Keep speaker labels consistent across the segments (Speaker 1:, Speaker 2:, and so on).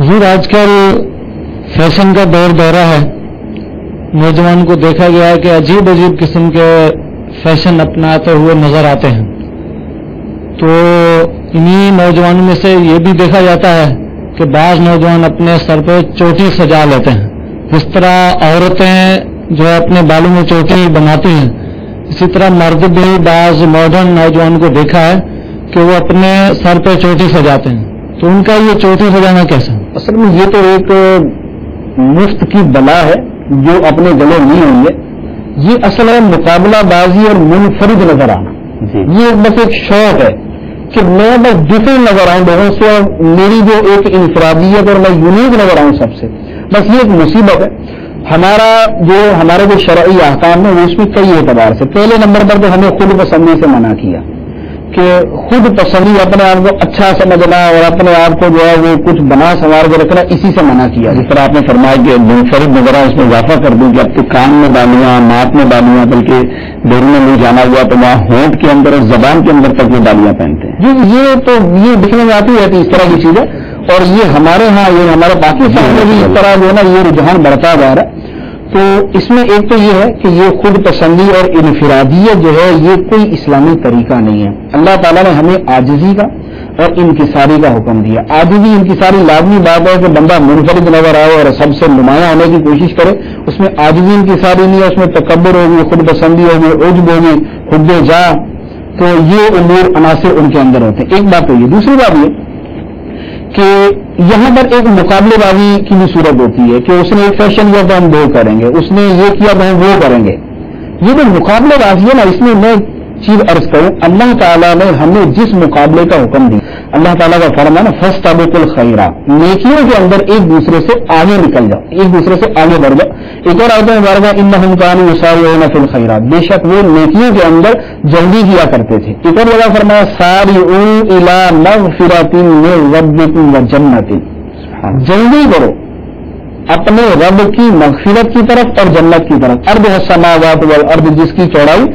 Speaker 1: حضور آج کل فیشن کا دورہ ہے. نوجوان کو دیکھا گیا ہے کہ عجیب عجیب قسم کے فیشن اپناتے ہوئے نظر آتے ہیں. تو انہی نوجوانوں میں سے یہ بھی دیکھا جاتا ہے کہ بعض نوجوان اپنے سر پہ چوٹی سجا لیتے ہیں. جس طرح عورتیں جو اپنے بالوں میں چوٹی بناتی ہیں، اسی طرح مرد بھی بعض ماڈرن نوجوان کو دیکھا ہے کہ وہ اپنے سر پہ چوٹی سجاتے ہیں. تو ان کا یہ چوٹی سجانا کیسا؟
Speaker 2: اصل میں یہ تو ایک مفت کی بلا ہے جو اپنے گلے نہیں ہوئی ہے. یہ اصل ہے مقابلہ بازی اور منفرد نظر آنا. یہ بس ایک شوق ہے کہ میں بس ڈفرینٹ نظر آؤں لوگوں سے، اور میری جو ایک انفرادیت اور میں یونیک نظر آؤں سب سے. بس یہ ایک مصیبت ہے. ہمارے جو شرعی احکام ہے وہ اس میں کئی اعتبار سے. پہلے نمبر پر تو ہمیں خود پسندی سے منع کیا کہ خود پسندی اپنے آپ کو اچھا سمجھنا اور اپنے آپ کو جو ہے وہ کچھ بنا سنوار کے رکھنا، اسی سے منع کیا. جس طرح آپ نے فرمایا کہ منفرد نظر اس میں اضافہ کر دوں کہ آپ کے کان میں ڈالیاں، ناک میں ڈالیاں، بلکہ بیرون میں نہیں جانا ہوا تو وہاں ہونٹ کے اندر اور زبان کے اندر تک وہ ڈالیاں پہنتے ہیں. یہ دکھنے میں آتی رہتی اس طرح کی چیزیں. اور یہ ہمارے ہاں، یہ ہمارے پاکستان میں بھی اس طرح جو ہے نا یہ رجحان بڑھتا جا رہا ہے. تو اس میں ایک تو یہ ہے کہ یہ خود پسندی اور انفرادیت جو ہے یہ کوئی اسلامی طریقہ نہیں ہے. اللہ تعالیٰ نے ہمیں عاجزی کا اور انکساری کا حکم دیا. عاجزی انکساری لازمی بات ہے کہ بندہ منفرد نظر آئے اور سب سے نمایاں ہونے کی کوشش کرے. اس میں عاجزی انکساری نہیں ہے، اس میں تکبر ہوگی، خود پسندی ہوگی، عجب ہوگی، خود جا. تو یہ امور عناصر ان کے اندر ہوتے ہیں. ایک بات تو یہ. دوسری بات یہ کہ یہاں پر ایک مقابلے بازی کی بھی صورت ہوتی ہے کہ اس نے ایک فیشن کیا تو ہم وہ کریں گے، اس نے یہ کیا تو ہم وہ کریں گے. یہ جو مقابلے بازی ہے نا، اس میں میں چیز عرض کروں، اللہ تعالیٰ نے ہمیں جس مقابلے کا حکم دیا، اللہ تعالیٰ کا فرمان ہے فاستبقوا الخیرات، نیکیوں کے اندر ایک دوسرے سے آگے نکل جاؤ، ایک دوسرے سے آگے بڑھ جاؤ. ایک اور آیت مبارکہ انہم کانوا یسارعون فی الخیرات، بے شک وہ نیکیوں کے اندر جلدی کیا کرتے تھے. ایک اور جگہ فرمایا سارعوا الی مغفرۃ من ربکم وجنۃ، جلدی کرو اپنے رب کی مغفرت کی طرف اور جنت کی طرف. ارض السماوات والارض، جس کی چوڑائی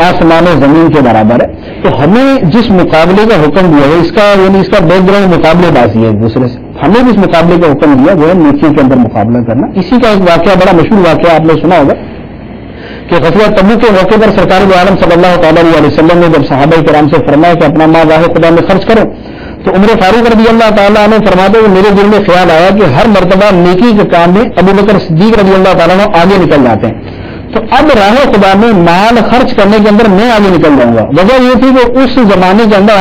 Speaker 2: آسمان و زمین کے برابر ہے. تو ہمیں جس مقابلے کا حکم دیا ہے اس کا بیک گراؤنڈ مقابلے بازی ہے ایک دوسرے سے. ہمیں جس مقابلے کا حکم دیا وہ ہے نیکیوں کے اندر مقابلہ کرنا. اسی کا ایک واقعہ، بڑا مشہور واقعہ آپ نے سنا ہوگا کہ غزوہ تبوک کے موقع پر سرکار دو عالم صلی اللہ تعالیٰ علیہ وسلم نے جب صحابہ کرام سے فرمایا کہ اپنا مال راہ خدا میں خرچ کرو، تو عمر فاروق رضی اللہ تعالیٰ عنہ فرماتے ہوئے میرے دل میں خیال آیا کہ ہر مرتبہ نیکی کے کام میں ابو بکر صدیق رضی اللہ تعالیٰ عنہ آگے نکل جاتے ہیں، تو اب راہ خدا میں مال خرچ کرنے کے اندر میں آگے نکل جاؤں گا. وجہ یہ تھی کہ اس زمانے کے اندر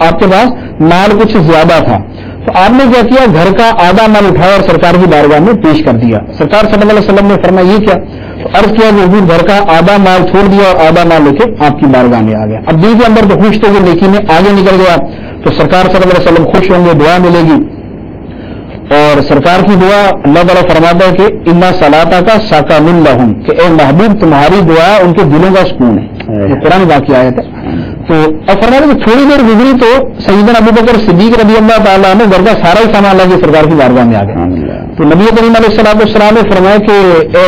Speaker 2: آپ کے پاس مال کچھ زیادہ تھا. تو آپ نے کیا کیا، گھر کا آدھا مال اٹھایا اور سرکار کی بارگاہ میں پیش کر دیا. سرکار صلی اللہ علیہ وسلم نے فرمایا یہ کیا؟ تو عرض کیا کہ حضور گھر کا آدھا مال چھوڑ دیا اور آدھا مال لے کے آپ کی بارگاہ میں آ گیا. اب دل کے اندر تو خوش تو نیکی میں آگے نکل گیا. تو سرکار صلی اللہ علیہ وسلم خوش ہوں گے، دعا ملے گی. اور سرکار کی دعا اللہ تعالیٰ فرماتا ہے کہ انا صلاۃ کا ساکن لہم، کہ اے محبوب تمہاری دعا ان کے دلوں کا سکون ہے. یہ قرآن واقعہ آیت ہے. تو اب فرمایا کہ تھوڑی دیر گزری تو سیدنا ابو بکر صدیق رضی اللہ تعالیٰ نے گھر کا سارا ہی سامان لا کے سرکار کی بارگاہ میں آ گیا. تو نبی کریم علیہ السلام نے فرمایا کہ اے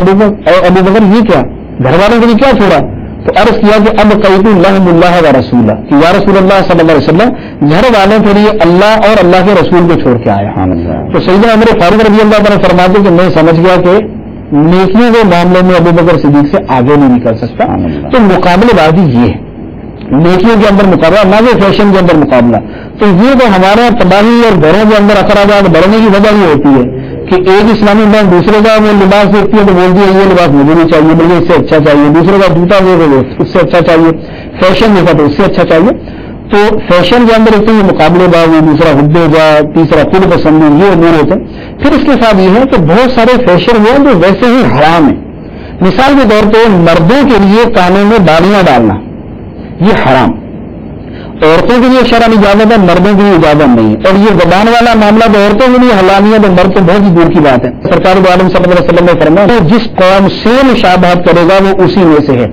Speaker 2: ابو بکر یہ کیا، گھر والوں کے لیے کیا چھوڑا؟ تو عرض کیا کہ اب قیت لہم اللہ و رسولہ، کہ یا رسول اللہ صلی اللہ علیہ وسلم گھر والوں کے لیے اللہ اور اللہ کے رسول کو چھوڑ کے آیا. تو سیدنا عمر فاروق رضی اللہ تعالیٰ فرماتے کہ میں سمجھ گیا کہ نیکیوں کے معاملے میں ابو بکر صدیق سے آگے نہیں نکل سکتا. تو مقابلے بازی یہ ہے، نیکیوں کے اندر مقابلہ، نہ کہ فیشن کے اندر مقابلہ. تو یہ تو ہمارے تباہی اور گھروں کے اندر اخراجات بڑھنے کی وجہ یہ ہوتی ہے کہ ایک اسلامی بینک دوسرے کا وہ لباس دیکھتی ہے تو بولتی ہے یہ لباس مجھے نہیں چاہیے بلکہ اس سے اچھا چاہیے. دوسرے کا جوتا وہ اس سے اچھا چاہیے. فیشن دیکھا تو اس سے اچھا چاہیے. تو فیشن کے اندر ایک تو یہ مقابلے بازی، دوسرا حب جا، تیسرا خود پسندی، یہ امور ہوتے ہیں. پھر اس کے ساتھ یہ ہے کہ بہت سارے فیشن وہ ہیں جو ویسے ہی حرام ہیں. مثال کے طور پہ مردوں کے لیے کانوں میں بالیاں ڈالنا یہ حرام، عورتوں کے لیے شرع اجازت ہے، مردوں کے لیے اجازت نہیں. اور یہ زبان والا معاملہ تو عورتوں کے لیے حلالی ہے تو مرد تو بہت ہی دور کی بات ہے. سرکار دو عالم صلی اللہ علیہ وسلم نے فرمایا جس قوم سے مشابہت کرے گا وہ اسی میں سے ہے.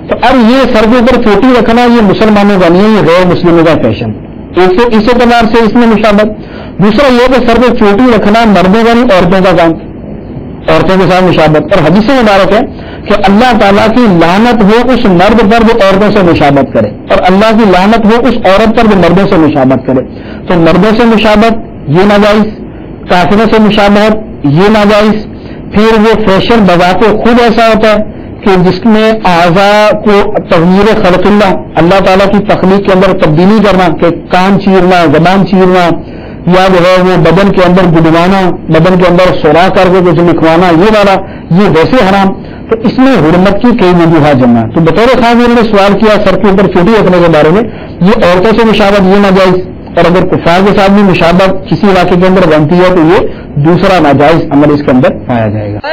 Speaker 2: تو اب یہ سر کے اوپر چوٹی رکھنا یہ مسلمانوں کا نہیں ہے، یہ غیر مسلموں کا فیشن. اس اعتبار سے اس میں مشابہت. دوسرا یہ کہ سر پہ چوٹی رکھنا مردوں کا نہیں، عورتوں کا کام، عورتوں کے ساتھ مشابہت. اور حدیث مبارک ہے کہ اللہ تعالیٰ کی لعنت ہو اس مرد پر جو عورتوں سے مشابہت کرے، اور اللہ کی لعنت ہو اس عورت پر جو مردوں سے مشابہت کرے. تو مردوں سے مشابہت یہ ناجائز، کافروں سے مشابہت یہ ناجائز. پھر وہ فیشن بذات خود ایسا ہوتا ہے کہ جس میں اعضاء کو تغیر خلق اللہ تعالیٰ کی تخلیق کے اندر تبدیلی کرنا، کہ کان چیرنا، زبان چیرنا، یا جو ہے وہ بدن کے اندر گدوانا، بدن کے اندر سوراخ کر کے کچھ لکھوانا، یہ والا یہ ویسے حرام. تو اس میں حرمت کی کئی وجوہات جمع ہے. تو بطور خاص انہوں نے سوال کیا سر کے اوپر چوٹی رکھنے کے بارے میں. یہ عورتوں سے مشابہت یہ ناجائز، اور اگر کفار کے ساتھ بھی مشابہت کسی علاقے کے اندر بنتی ہے تو یہ دوسرا ناجائز عمل اس کے اندر پایا جائے گا.